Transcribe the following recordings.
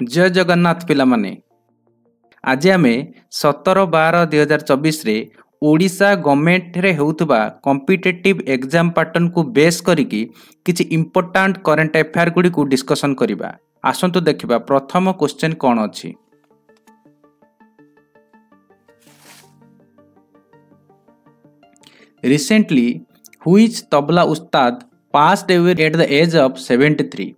जय जगन्नाथ पिला माने आज आम 17/12/2024 रे ओडिशा गवर्नमेंट रे होउतबा कॉम्पिटिटिव एग्जाम पैटर्न को बेस करिकी किछि इंपोर्टेंट करंट अफेयर गुडी को डिस्कशन करिबा। आसंतु देखिबा प्रथम क्वेश्चन कोन अछि। Recently which tabla Ustad passed away at the age of 73।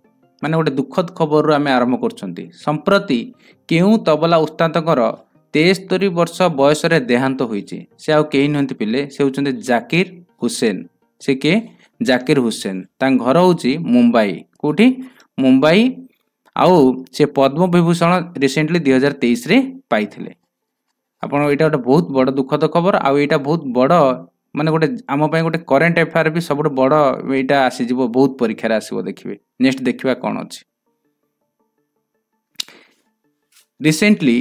माने गोटे दुखद खबर आम आरंभ कर संप्रति केउ तबला उस्तादकर 73 वर्ष बयस देहांत होइछि। से आउ केही नहंती पिले, से होचंते जाकिर हुसैन। से के जाकिर हुसैन, तांग घर होची मुंबई। कोठी? मुंबई। आउ से पद्म विभूषण रिसेंटली 2023 रे पाइथिले। आपण एटा गोटे बहुत बड़ दुखद खबर। आउ एटा बहुत बड़ माने गोटे आम पई गोटे करंट अफेयर भी सब बड़ एटा आसी जिवो, बहुत परीक्षा रे आसीबो। देखिबे नेक्स्ट देखिबा कोन अछि। Recently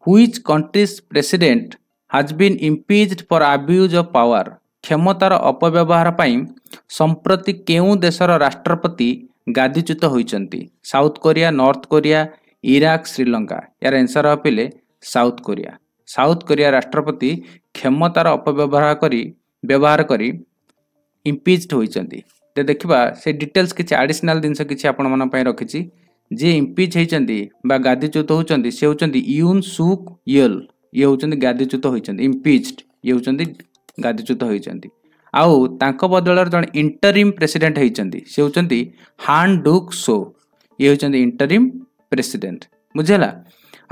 which countries president has been impeached for abuse of power. क्षमतार अपव्यवहार पई संप्रति केउ देशर राष्ट्रपति गादीच्युत होइचंती। South Korea, North Korea, Iraq, Sri Lanka. यार आंसर अपिले साउथ कोरिया। साउथ कोरिया राष्ट्रपति क्षमतार अपव्यवहार करी इम्पीच्ड होइचंती। ते देखिबा से डिटेल्स किछि एडिशनल दिनस किछि आपण मन पई रखिछि। जे इम्पीच होइचंती बा गादीच्युत होइचंती से होइचंती यून सुक येल। ये होइचंती गादीच्युत होइचंती, इम्पीच्ड। ये होइचंती गादीच्युत होइचंती। आउ तांको बदलर जण इंटरिम प्रेसिडेंट होइचंती, से होइचंती हान डुक सो। ये होइचंती इंटरिम प्रेसिडेंट। बुझेला?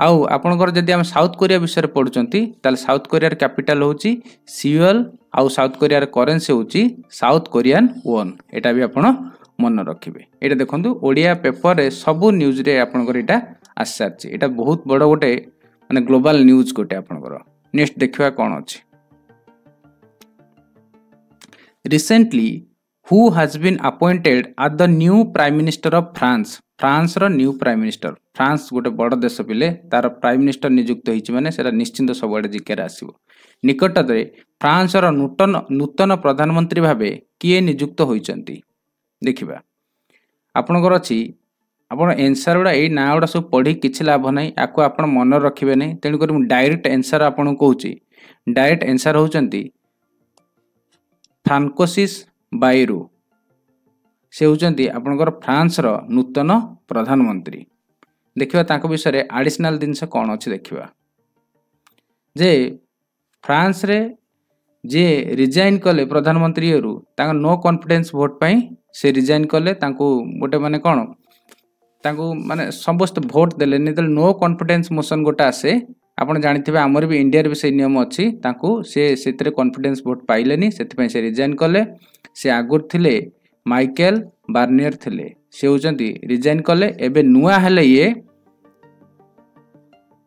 आउ आपनकर जदि हम साउथ कोरिया विषय पढुचंती ताले साउथ कोरियार कैपिटल होची सियोल। आउ साउथ कोरियार करेंसी होची साउथ कोरियन वॉन। एटा भी आपण मन रखिबे। एटा देखंतु ओडिया पेपर रे सब न्यूज रे आपनकर एटा आसारची। एटा बहुत बड़ गोटे माने ग्लोबल न्यूज गोटे आपनकर। नेक्स्ट देखिबा कोन अछि। Recently who has been appointed at the new prime minister of France. France रो न्यू प्राइम मिनिस्टर। फ्रांस गोटे बड़ देश पिले, तार प्राइम मिनिस्टर नियुक्त होइछि माने सेटा निश्चिंत सबआडे जिके आसीबो। निकटरे फ्रांस रो नूतन प्रधानमंत्री भाबे किए नियुक्त होइचंती। देखिबा आपनकर अछि। आपण आंसर गुडा एई ना गुडा सब पढी किछि लाभ नै। आको आपण मन रखिबे नै। तेनु करी डायरेक्ट आंसर आपण कहूची। डायरेक्ट आंसर होचंती फ्रांकोइस बायरू। से होचंती आपनकर फ्रांस रो नूतन प्रधानमंत्री। देखिबा ताको विषय एडिशनल दिनस कोन अछि। देखिबा जे फ्रांस रे जे रिजाइन कले प्रधानमंत्री हेरु तांको नो कॉन्फिडेंस वोट पई से रिजाइन कले। तांको गोटे माने कोन तांको माने समस्त वोट देले नै। तले नो कॉन्फिडेंस मोशन गोटा आसे। आपण जानिथिबे हमर भी इंडिया रे भी से नियम अछि। तांको से सेतरे कॉन्फिडेंस वोट पाइलेनी, सेति पई से रिजाइन कले। से आगुर थिले माइकल बार्नियर थिले। से होचंती रिजाइन कले। एबे नुआ हेले ये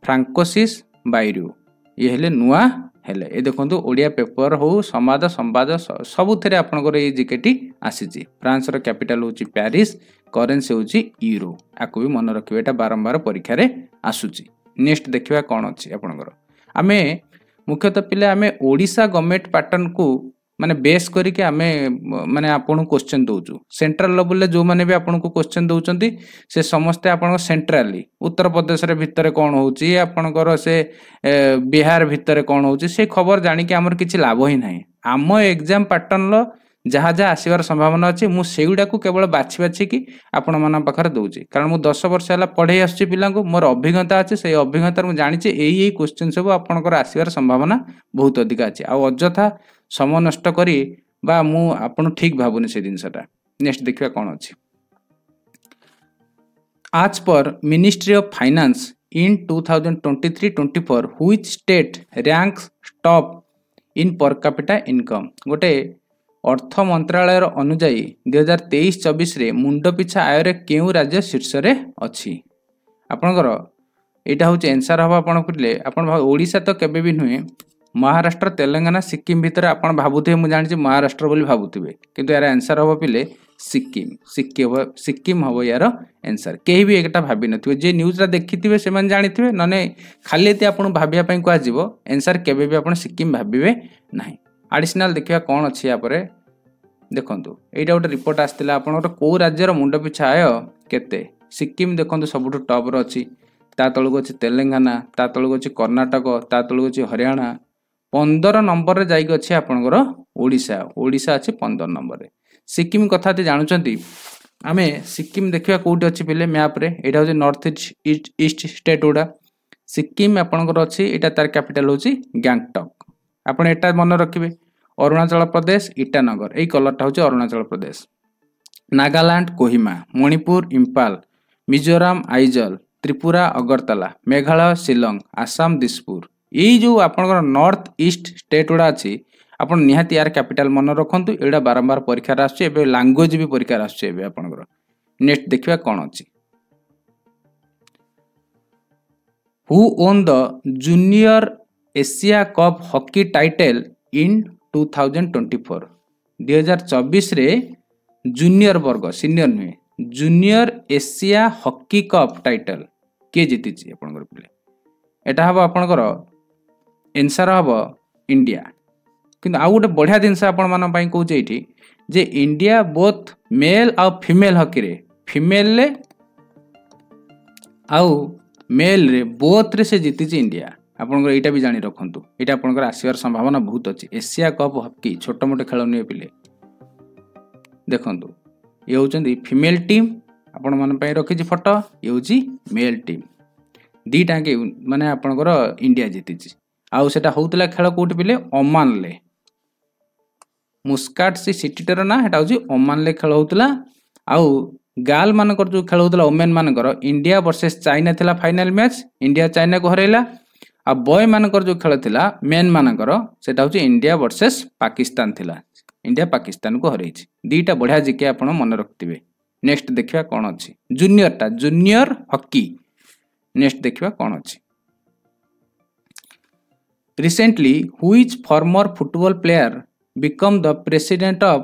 फ्रांकोइस बायरू। ये हेले नुआ हेले। ए देखंतु ओडिया पेपर हो संवाद सबुथिरे आपनकर ए जिकेटी आसीची। फ्रांस रो कैपिटल होची पेरिस, करेंसी होची यूरो। आको भी मन रखिबे, एटा बारंबार परीक्षा रे आसुची। नेक्स्ट देखिबा कोन अछि आपनकर। आमे मुख्यतः पिले आमे ओडिशा गवर्नमेंट पैटर्न को माने बेस करी के आमे माने आपन क्वेश्चन दोउचु। सेंट्रल लेवल ले जो माने भी आपन को क्वेश्चन दोउचंती से समस्त आपन सेंट्रली उत्तर प्रदेश रे भितर कोन होउची, आपनकर से बिहार भितर कोन होउची, से खबर जानि के हमर किछि लाभ ही नाही। आम एग्जाम पैटर्न लो जहा जहा आसीबार संभावना अछि, मु सेगुडा को केवल बाछि कि आपण माना पाखर दोउची। कारण मु 10 वर्ष हला पढै आछी पिला को, मोर अभिज्ञता अछि। से अभिज्ञता मु जानि छि एई क्वेश्चन सब आपनकर आसीबार संभावना बहुत अधिक अछि। आ अजथा समय नष्ट करी बा मु आपन ठीक भाबुनी से दिनसटा। नेक्स्ट देखिबा कोन अछि। आज पर ministry of finance in 2023-24 which state ranks top in per capita income. गोटे अर्थ मंत्रालय अनुजाई 2023-24 रे मुंड पिछा आय रे केउ राज्य शीर्ष रे अछि। आपनकर एटा होचे आंसर हबा। आपण पिले आपण ओडिशा तो केबे भी नुहे। महाराष्ट्र, तेलंगाना, सिक्किम भितर आपण भाबुथे, मु जानि छि महाराष्ट्र बोली भाबुथिबे, किंतु यार आंसर हबा पिले सिक्किम। सिक्किम हबो यार आंसर। केही भी एकटा भाबी नथिबे। जे न्यूज रा देखिथिबे से मान जानिथिबे, नने खाली एते आपण भाबिया पई को आजिबो। आंसर केबे भी आपण सिक्किम भाबिबे नाही। एडिशनल देखिबा कोन अछि या परे। देखंतु एटा गोटे रिपोर्ट आस्तिला आपनकर को राज्यर मुंड पिछा आय केते। सिक्किम देखो सबुठ टॉप रे अछि ता तळक अछि तेलंगाना ता तळक अछि कर्णाटक ता तळक अछि हरियाणा 15 नंबर रे जाइक अछि आपनकर ओडिशा ओडिशा अछि 15 नंबर रे सिक्किम कथा ते जानुचंती आमे सिक्किम देखिया कोठी अछि पिले मैप रे एटा होछि नॉर्थ ईस्ट स्टेट ओडा सिक्किम आपनकर अछि एटा तार कैपिटल होछि गैंगटॉक आपण एटा मन रखिबे अरुणाचल प्रदेश ईटानगर एई कलरटा होछि अरुणाचल प्रदेश नागालैंड कोहिमा मणिपुर इंपाल मिजोरम आइजल त्रिपुरा अगरतला मेघालय शिलोंग आसाम दिसपुर एई जो आपनकर नॉर्थ ईस्ट स्टेट ओडा अछि आपण निहाती यार कैपिटल मन रखंतु एडा बारंबार परीक्षा आछे एबे लैंग्वेज भी परीक्षा आछे एबे आपनकर नेक्स्ट देखिबा कोन अछि who own the junior Asia cup hockey title in 2024 2024 रे जूनियर वर्ग सीनियर नुहे junior Asia hockey cup title के जीति छि आपनकर पिले एटा हबो आपनकर आंसर हबो इंडिया किंतु आउ गोटे बढ़िया जिनस आपण मान पई कहूचे एठी जे इंडिया बोथ मेल आ फीमेल हॉकी रे फीमेल ले आउ मेल रे बोथ रे से जीति छि इंडिया आपनकर एटा भी जानि रखंतु एटा आपनकर आसीवार संभावना बहुत अछि एशिया कप हॉकी छोट मोटे खेल निये पिले देखंतु ये होचंदी फीमेल टीम आपण मान पई रखि छि फोटो ये होची मेल टीम दीटा के माने आपनकर इंडिया जीति छि आउ सेटा होतला खेल कोठी पिले ओमान ले मुस्काट सी सिटीटर ना हेटा होची ओमान ले खेल होतला आउ गाल मानकर जो खेल होतला ओमेन मानकर इंडिया वर्सेस चाइना थिला फाइनल मैच इंडिया चाइना को हरैला आ बॉय मानकर जो खेल थिला मेन मानकर सेटा होची इंडिया वर्सेस पाकिस्तान थिला इंडिया पाकिस्तान को हरैछि दीटा बढ़िया जिके आपण मन रखतिबे नेक्स्ट देखिबा कोन अछि जूनियर हॉकी नेक्स्ट देखिबा कोन अछि recently which former football player become the president of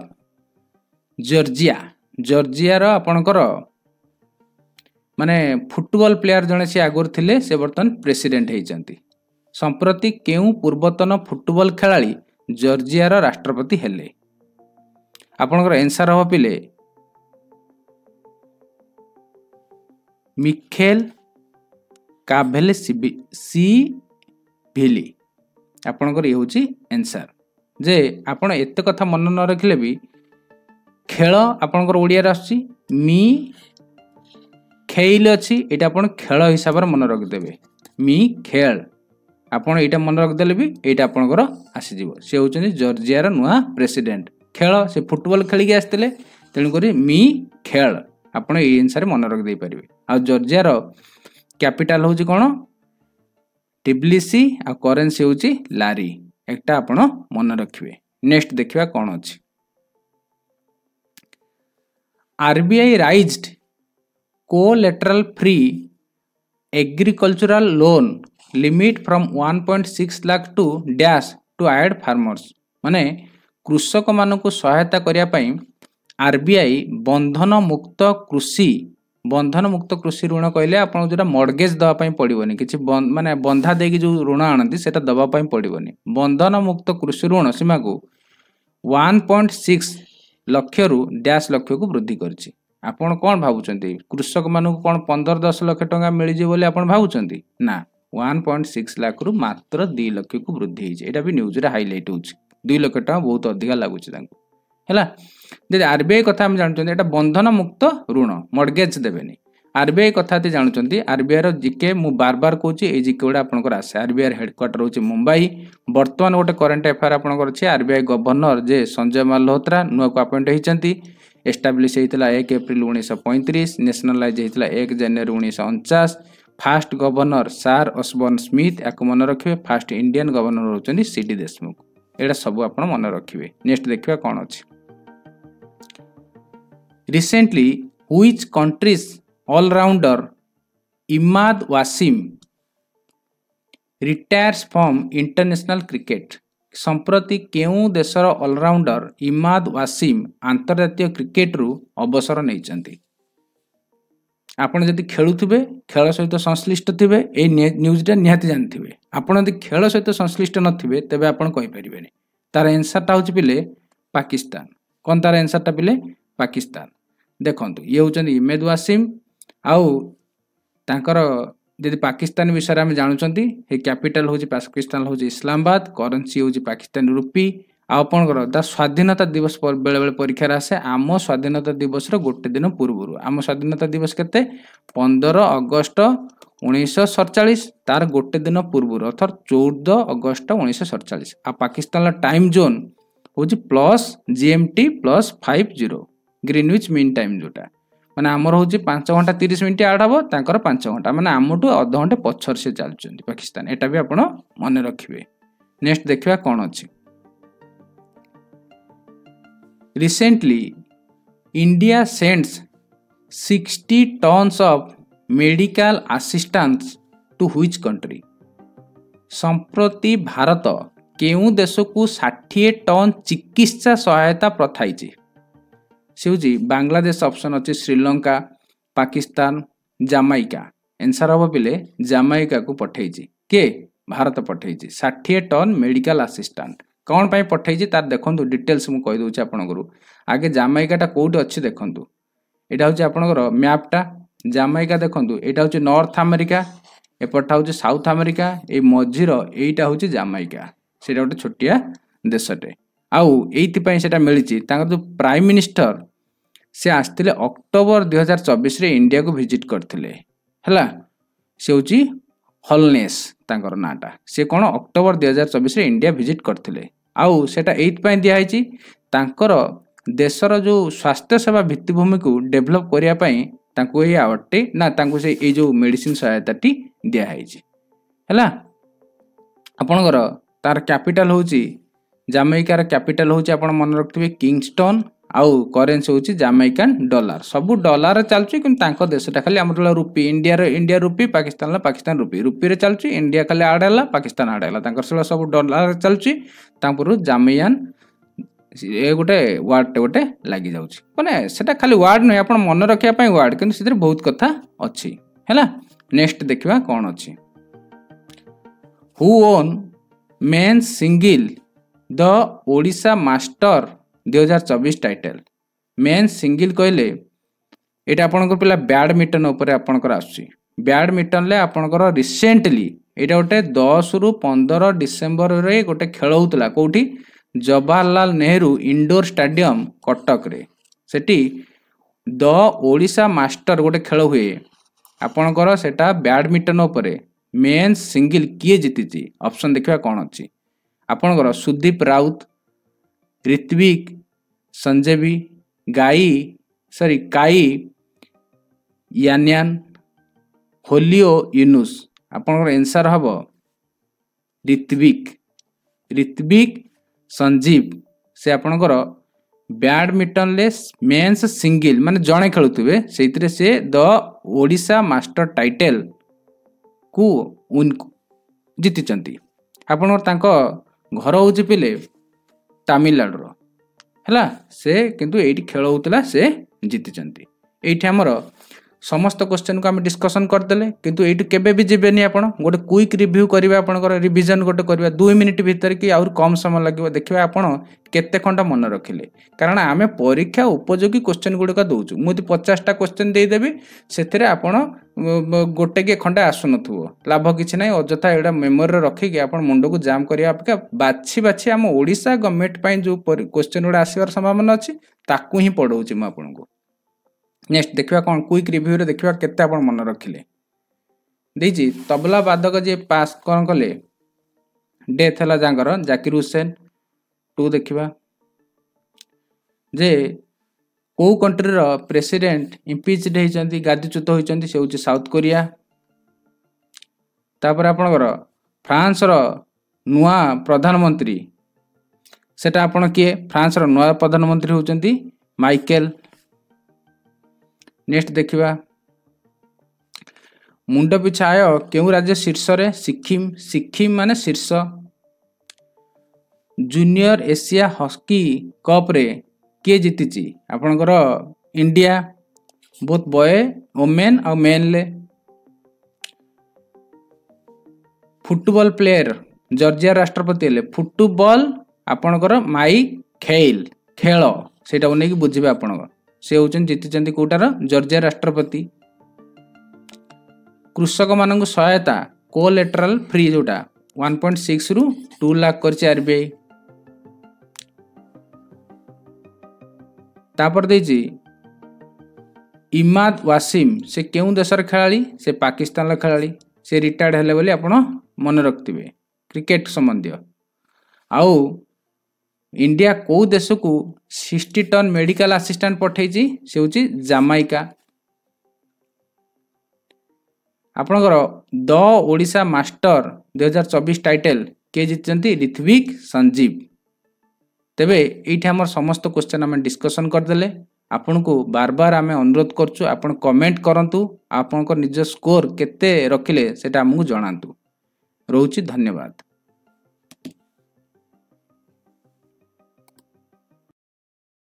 Georgia रो आपनकर माने फुटबॉल प्लेयर जने से आगुर थिले से बर्तन प्रेसिडेंट हेचंती संप्रति केउ पूर्वतन फुटबॉल खेलाड़ी जॉर्जिया रो राष्ट्रपति हेले आपनकर आंसर हो पिले मिखेल काभेले सी भिली आपनकर ये होची आंसर जे आपण एते कथा मन न रखिले भी खेल आपनकर ओडिया रे आछि मी खेल अछि एटा आपण खेल हिसाब रे मन रख देबे मी खेल आपण एटा मन रख देले भी एटा आपनकर आसी जीवो से होचनी जॉर्जिया रो नुआ प्रेसिडेंट खेल से फुटबॉल खेली के आस्तेले तेनु करी मी खेल आपण ए आंसर मन रख दे परिबे आ जॉर्जिया रो कैपिटल होची कोन टिब्लिसी आ करेंसी होची लारी एकटा आपण मन रखिबे नेक्स्ट देखिबा कोन अछि RBI raised collateral free agricultural loan limit from 1.6 lakh to dash to aid farmers माने कृषक मानकु सहायता करिया पई आरबीआई बंधन मुक्त कृषि ऋण कहले आपन जेटा मॉर्गेज दवा पई पड़िबोनी किछि माने बंधा देकी जो ऋण आनंती सेटा दवा पई पड़िबोनी बंधन मुक्त कृषि ऋण सीमा को 1.6 लाख रु डैश लाख को वृद्धि करछि आपन कोन भाबुचंती कृषक मानकु कोन 15-10 लाख टका मिलि जे बोले आपन भाबुचंती ना 1.6 लाख रु मात्र 2 लाख को वृद्धि होछि एटा भी न्यूज रे हाइलाइट होछि 2 लाख टका बहुत अधिक लागुछि तांको हैला जे आरबीआई कथा हम जानचंती एटा बंधन मुक्त ऋण मॉर्गेज देबेनी आरबीआई कथा ते जानचंती आरबीआई रो जीके मु बार बार कहूची ए जीके ओडा आपनकर आसे आरबीआई हेडक्वार्टर होची मुंबई वर्तमान गोटे करंट अफेयर आपनकर अछि आरबीआई गवर्नर जे संजय मल्होत्रा नुआ को अपॉइंट हेचंती एस्टैब्लिश हेतिला 1 अप्रैल 1935 नेशनलाइज हेतिला 1 जनवरी 1949 first governor sir Osborne Smith याको मन रखिबे फास्ट इंडियन गवर्नर होचंती सीडी देशमुख एडा सब आपण मन रखिबे नेक्स्ट देखिबा कोन अछि recently which countries all-rounder Imad Wasim retires from international cricket संप्रति केउ देशर ऑलराउंडर इमाद वासिम अंतर्राष्ट्रीय क्रिकेट रु अवसर नैचंती आपण जदि खेलुथिबे खेल सहित संश्लिष्ट थिबे ए न्यूज टा निहाती जानथिबे आपण जदि खेल सहित संश्लिष्ट नथिबे तबे आपण कहि परिबेनी तार आंसर टा होची पिले पाकिस्तान कोन तार आंसर टा पिले पाकिस्तान देखंतु ये होचंदी इमाद वासिम आउ तांकर यदि पाकिस्तान विषय आम जानुंट हे कैपिटल हूँ पाकिस्तान हूँ इस्लामाबाद करेन्सी हूँ पाकिस्तान रुपी आपणकर दा स्वाधीनता दिवस बेले बेले परीक्षार आसे आम स्वाधीनता दिवस गोटे दिन पूर्व आम स्वाधीनता दिवस केते 15 अगस्त 1947 तार गोटे दिन पूर्व अर्थात 14 अगस्त 1947 आ पाकिस्तान टाइम जोन हूँ plus GMT plus 50 Greenwich mean time जोटा माने आमर हूँ 5 घंटा 30 मिनिट आड हम तांकर 5 घंटा माने आमठू अध घंटे पछर से चलुंट पाकिस्तान एटा भी आपण मन रखिए। नेक्स्ट देखिया कौन अच्छी recently India sends 60 tonnes of medical assistance to which country संप्रति भारत केउं देश को 60 टन चिकित्सा सहायता पठाई से हूँ बांग्लादेश ऑप्शन अच्छे श्रीलंका पाकिस्तान जामाइका आंसर हम पिले जामाइका को पठाई के भारत पठाई 60 टन मेडिकल असिस्टेंट कौन पाई पठाई तार देखो डिटेल्स मुझे कहीदे आपंकर आगे जामाइकाटा कौटी अच्छी देखूँ यहाँ हूँ आपंकर मैपटा जामाइका देखूँ यहाँ हूँ नॉर्थ अमेरिका एपटा हूँ साउथ अमेरिका ये मझीर यहीटा हूँ जामाइका से गोटे छोटिया देशटे आउ ये मिली जो प्राइम मिनिस्टर से आसते अक्टोबर 2024 रे इंडिया को विजिट करते है से हूँ हलनेस तांकर नाटा से कौन अक्टोबर 2024 रे इंडिया विजिट करते आउ सेटा एइथपाई दिखाई तांकर देशर जो स्वास्थ्य सेवा भित्तिभूमि को डेभलप करने ये आवार्डटे ना से ये जो मेडिसिन सहायताटी दिखाई है आपणकर तार कैपिटल हूँ जामाइकार कैपिटल हूँ आप मन रखिए किंगस्टन आउ करेन्सी हूँ जामाइकान डॉलर सबू डॉलर चलुची कि देशटा खाली आम रुपी इंडिया रुपी पाकिस्तान रुपी रुपी रे चलुची इंडिया खाली आड है पाकिस्तान आड है सब डॉलर चलुची जामियान ये गोटे वार्ड गोटे लगी जाऊँगी माने सेटा खाली वार्ड नुहे आप मन रखापी वार्ड कि बहुत कथा अच्छी है। नेक्स्ट देखा कौन अच्छी who own mains single the Odisha master 2024 title men single कहले ये आपंकर पिला बैडमिंटन उपर आपंकर आसुची बैडमिंटन ले आपंकर रिसेंटली यहाँ गोटे 10 रु 15 डिसेम्बर रे गोटे खेल होता कौटी जवाहरलाल नेहरू इंडोर स्टेडियम कटक रे सेठी द ओडिशा मास्टर गोटे खेल हुए आपणकर सेटा बैडमिंटन उपरे मेन सिंगल किए जीति ऑप्शन देखा कौन अच्छी आपणकर सुदीप राउत ऋत्विक संजयवी काई यान्यान होलियो यूनुस आपणकर आंसर हम ऋत्विक संजीव से आपणकर बैडमिंटन ले मेन्स सिंगल माने जड़े खेलुवे से द ओडिशा मास्टर टाइटल को जीति आपणकर घर हूँ पिले तमिलनाडु है से किंतु ये खेल होता से जीति ये आमर समस्त क्वेश्चन को आम डिस्कसन करदे किंतु ये केबे भी जीवेनि आप गोटे क्विक रिव्यू करेंगे आपंकर रिविजन गोटे करवा 2 मिनिट भितर कि आउर कम समय लगे देखिए आपड़ केते खंडा मन रखिले कारण आम परीक्षा उपयोगी क्वेश्चन गुड़िक दौचु मुझे 50टा क्वेश्चन देदेवि से आपड़ गोटे के खंडा आसुन लाभ किसी ना अजथा यहाँ मेमोरी रखिकी आप मुंड को जाम करने अपेक्षा बाछी बाछी आम ओडिशा गवर्नमेंट जो क्वेश्चन गुड़ा आसवर संभावना अच्छी ताकू ही पढ़ाऊँ मुझे आपको। नेक्स्ट देखा कौन क्विक रिव्यू रे देखा केते आपण मन रखिले देजी तबला वादक जे पास कौन कले डेथ है जाकर जाकिर हुसैन 2 देखा जे को कंट्री रो प्रेसिडेंट इम्पीच्ड होती गादीच्युत होती से हूँ साउथ कोरिया तापर आपणकर फ्रांस रो नुआ प्रधानमंत्री सेटा आपण किए फ्रांस रो नुआ प्रधानमंत्री होती माइकेल। नेक्स्ट देखा मुंड पिछा आय क्यों राज्य शीर्ष रे सिक्किम माने शीर्ष जूनियर एशिया हॉकी कप रे किए जीति आपणकर इंडिया बोथ बॉय वोमेन और मेन ले फुटबॉल प्लेयर जॉर्जिया राष्ट्रपति हेले फुटबॉल आपणकर माई खेल से बुझे आपणकर से होती जीति कौटार जॉर्जिया राष्ट्रपति कृषक मानक सहायता कोलेटरल फ्री जोटा 1.6 रु 2 लाख करछि आरबीआई। तापर देछि इमाद वासिम से केउं देशर खेलाड़ी से पाकिस्तान खेलाड़ी से रिटायर्ड हेले बोली आपण मन रखिथिबे क्रिकेट संबंधी। आउ इंडिया को देश को 60 टन मेडिकल असिस्टेंट पठेछि से होछि जामाइका। आपणकर द ओडिशा मास्टर 2024 टाइटल के जीतचंती ऋत्विक संजीव। तेबे एठी हमर समस्त क्वेश्चन आम डिस्कशन करदेले। आपन को बार बार आम अनुरोध करछु आपन कमेंट करंतु आपन निज स्कोर केते रखिले सेटा हमहु जणांतु। रहउछि धन्यवाद।